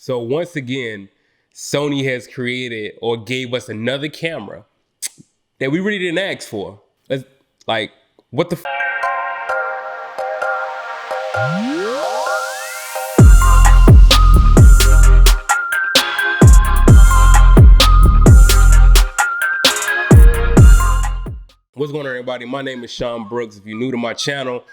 So once again, Sony has created or gave us another camera that we really didn't ask for. Like, what the f? What's going on, everybody? My name is Shawn Brooks. If you're new to my channel,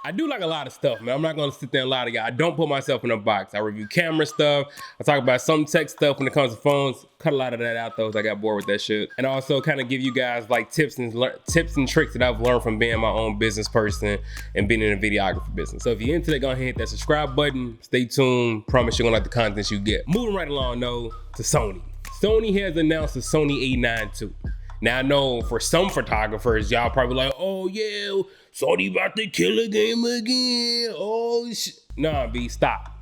I do like a lot of stuff, man. I'm not gonna sit there and lie to y'all. I don't put myself in a box. I review camera stuff. I talk about some tech stuff when it comes to phones. Cut a lot of that out though, because I got bored with that shit. And I also kind of give you guys like tips and tricks that I've learned from being my own business person and being in the videography business. So if you're into that, go ahead and hit that subscribe button. Stay tuned. Promise you're gonna like the content you get. Moving right along though to Sony. Sony has announced the Sony A9ii II. Now I know for some photographers, y'all probably like, oh yeah, Sony about to kill a game again. Oh shit. Nah, B, stop.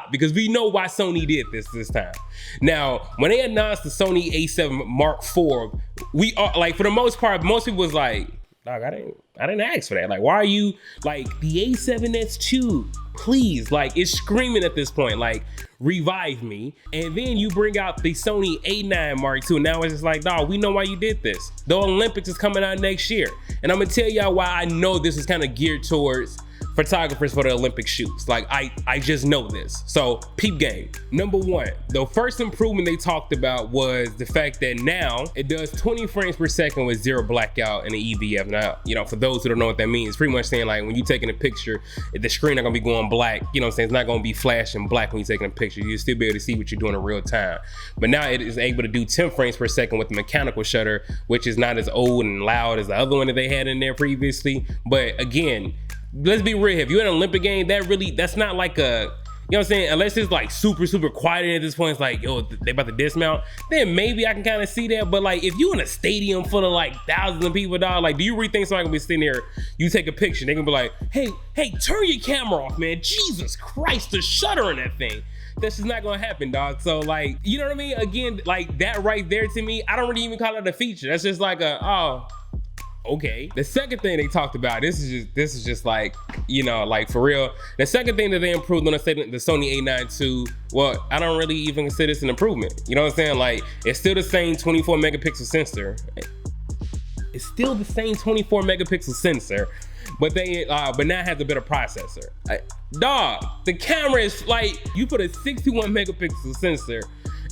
Because we know why Sony did this time. Now, when they announced the Sony A7 Mark IV, we are like, for the most part, most people was like, dog, I didn't ask for that. Like, why are you like the A7S II? Please, like, it's screaming at this point, like, revive me. And then you bring out the Sony A9 Mark II. Now it's just like, dog, we know why you did this. The Olympics is coming out next year. And I'm gonna tell y'all why I know this is kind of geared towards photographers for the Olympic shoots. Like, I just know this. So, peep game. Number one, the first improvement they talked about was the fact that now it does 20 frames per second with zero blackout and the EVF. Now, you know, for those who don't know what that means, it's pretty much saying like when you're taking a picture, the screen not gonna be going black, you know what I'm saying? It's not gonna be flashing black when you're taking a picture. You'll still be able to see what you're doing in real time. But now it is able to do 10 frames per second with the mechanical shutter, which is not as old and loud as the other one that they had in there previously. But again, let's be real, if you're in an Olympic game, that's not like a, you know what I'm saying? Unless it's like super quiet at this point, it's like, yo, they about to dismount, then maybe I can kind of see that. But like, if you in a stadium full of like thousands of people, dog, like, do you really think somebody gonna be sitting there, you take a picture, they gonna be like, hey, turn your camera off, man. Jesus Christ, the shutter in that thing. That's just not gonna happen, dog. So like, you know what I mean? Again, like that right there to me, I don't really even call it a feature. That's just like a, oh, okay. The second thing they talked about, this is just like, you know, like for real. The second thing that they improved on the Sony A9ii II, well, I don't really even consider this an improvement. You know what I'm saying? Like, it's still the same 24 megapixel sensor. It's still the same 24 megapixel sensor, but now it has a better processor. Dog, the camera is like, you put a 61 megapixel sensor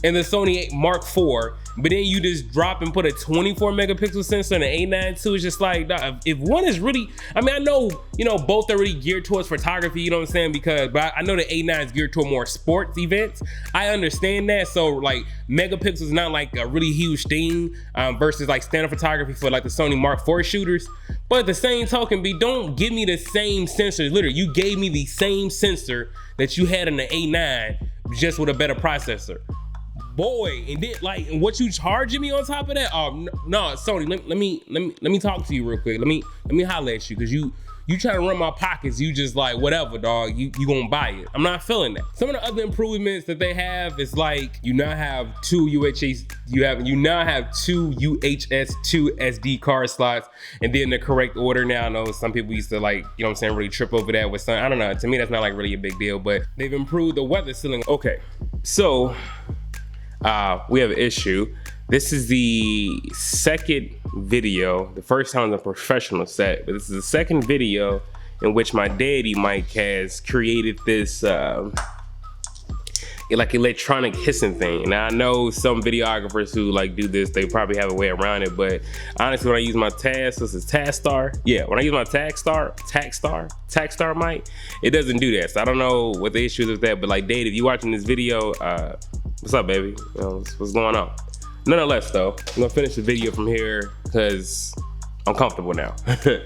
in the Sony Mark IV, but then you just drop and put a 24 megapixel sensor in the A9ii II. It's just like, if one is really, I mean, I know, you know, both are really geared towards photography, you know what I'm saying? But I know the A9 is geared toward more sports events. I understand that. So like megapixels is not like a really huge thing versus like standard photography for like the Sony Mark IV shooters. But at the same token, don't give me the same sensor. Literally, you gave me the same sensor that you had in the A9, just with a better processor. Boy, and then like, and what you charging me on top of that? Oh no, Sony, let me talk to you real quick. Let me holler at you, because you try to run my pockets. You just like, whatever, dog. You gonna buy it? I'm not feeling that. Some of the other improvements that they have is like, you now have two UHS 2 SD card slots, and then the correct order now. I know some people used to like, you know what I'm saying, really trip over that with some, I don't know. To me, that's not like really a big deal, but they've improved the weather sealing. Okay, so we have an issue. This is the second video. The first time on the professional set, but this is the second video in which my daddy Mike has created this like electronic hissing thing. Now I know some videographers who like do this, they probably have a way around it, but honestly, when I use my this is Tagstar. Yeah, when I use my Tagstar mic, it doesn't do that. So I don't know what the issue is with that, but like, Dave, if you watching this video, what's up, baby? What's going on? Nonetheless, though, I'm gonna finish the video from here because I'm comfortable now.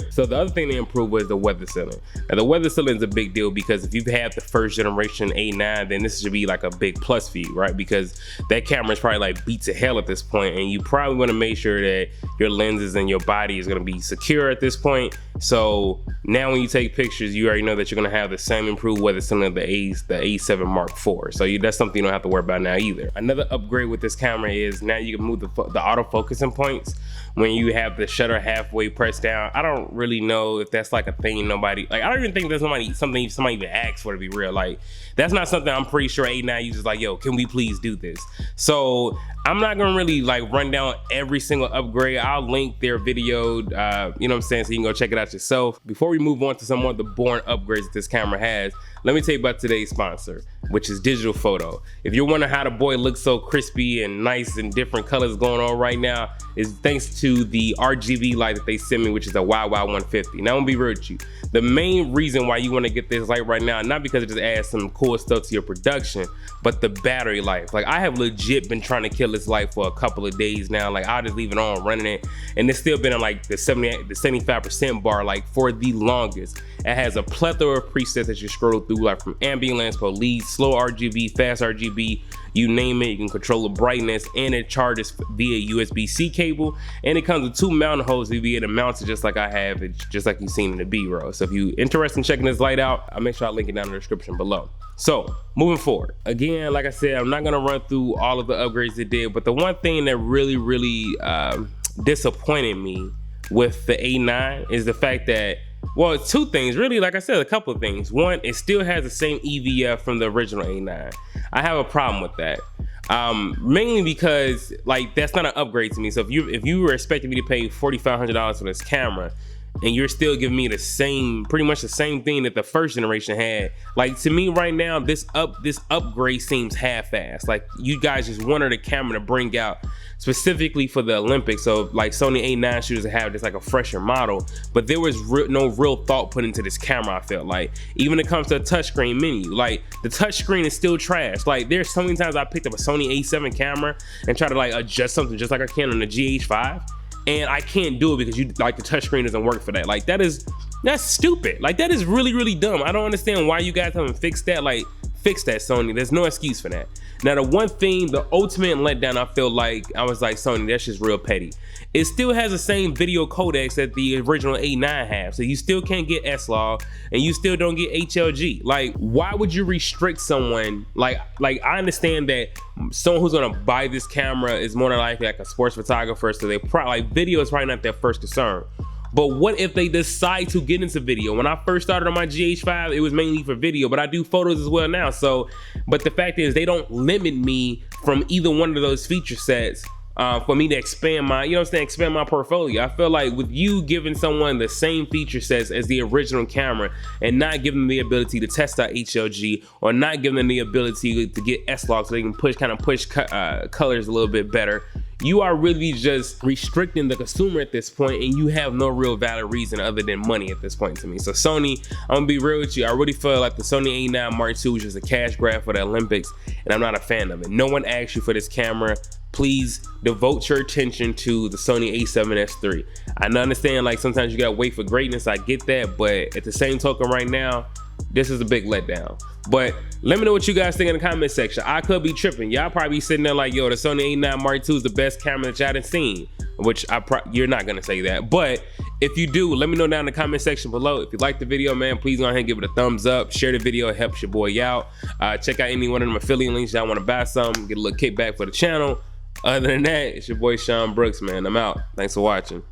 So the other thing they improved was the weather sealing. Now the weather sealing is a big deal because if you've had the first generation A9, then this should be like a big plus for you, right? Because that camera is probably like beat to hell at this point, and you probably want to make sure that your lenses and your body is going to be secure at this point. So now when you take pictures, you already know that you're gonna have the same improved weather cylinder, the A7 Mark IV. So that's something you don't have to worry about now either. Another upgrade with this camera is now you can move the autofocusing points when you have the shutter halfway pressed down. I don't really know if that's like a thing nobody, like I don't even think there's something somebody even asks for, to be real. Like that's not something I'm pretty sure A9ii uses like, yo, can we please do this? So I'm not gonna really like run down every single upgrade. I'll link their video, you know what I'm saying, so you can go check it out yourself. Before we move on to some more of the boring upgrades that this camera has, let me tell you about today's sponsor, which is Digital Photo. If you're wondering how the boy looks so crispy and nice and different colors going on right now, is thanks to the RGB light that they sent me, which is a YY150. Now I'm gonna be real with you. The main reason why you wanna get this light right now, not because it just adds some cool stuff to your production, but the battery life. Like I have legit been trying to kill this light for a couple of days now. Like I'll just leave it on running it, and it's still been in like the 75% bar like for the longest. It has a plethora of presets that you scroll through, like from ambulance, police, slow RGB, fast RGB, you name it. You can control the brightness, and it charges via USB-C cable, and it comes with 2 mounting holes to be able to mount it just like I have it, just like you've seen in the B-roll. So if you're interested in checking this light out, I'll make sure I link it down in the description below. So moving forward, again, like I said, I'm not gonna run through all of the upgrades it did, but the one thing that really disappointed me with the A9 is the fact that, well, it's 2 things really. Like I said, a couple of things. One, it still has the same EVF from the original A9. I have a problem with that, mainly because like that's not an upgrade to me. So if you were expecting me to pay $4,500 for this camera, and you're still giving me the same, pretty much the same thing that the first generation had, like to me right now, this upgrade seems half-assed. Like you guys just wanted a camera to bring out specifically for the Olympics. So like Sony A9 shooters have just like a fresher model, but there was no real thought put into this camera. I felt like even when it comes to a touchscreen menu, like the touchscreen is still trash. Like there's so many times I picked up a Sony A7 camera and try to like adjust something just like I can on the GH5. And I can't do it because the touchscreen doesn't work for that. Like that's stupid. Like that is really dumb. I don't understand why you guys haven't fixed that. Like fix that, Sony. There's no excuse for that. Now the one thing, the ultimate letdown, I feel like I was like, Sony, that's just real petty. It still has the same video codecs that the original A9 have, so you still can't get S-Log and you still don't get HLG. Like why would you restrict someone? Like I understand that someone who's gonna buy this camera is more than likely like a sports photographer, so they probably like video is probably not their first concern. But what if they decide to get into video? When I first started on my GH5, it was mainly for video, but I do photos as well now. So, but the fact is they don't limit me from either one of those feature sets for me to expand my, you know what I'm saying, expand my portfolio. I feel like with you giving someone the same feature sets as the original camera and not giving them the ability to test out HLG, or not giving them the ability to get S-Log so they can push colors a little bit better, you are really just restricting the consumer at this point, and you have no real valid reason other than money at this point to me. So Sony, I'm gonna be real with you, I really feel like the Sony A9 Mark II was just a cash grab for the Olympics, and I'm not a fan of it. No one asked you for this camera. Please devote your attention to the Sony A7S III. I understand like sometimes you gotta wait for greatness, I get that, but at the same token right now, this is a big letdown. But let me know what you guys think in the comment section. I could be tripping. Y'all probably sitting there like, yo, the Sony A9 Mark II is the best camera that y'all done seen, which you're not gonna say that. But if you do, let me know down in the comment section below. If you like the video, man, please go ahead and give it a thumbs up. Share the video, it helps your boy out. Check out any one of them affiliate links y'all wanna buy something, get a little kickback for the channel. Other than that, it's your boy Shawn Brooks, man. I'm out. Thanks for watching.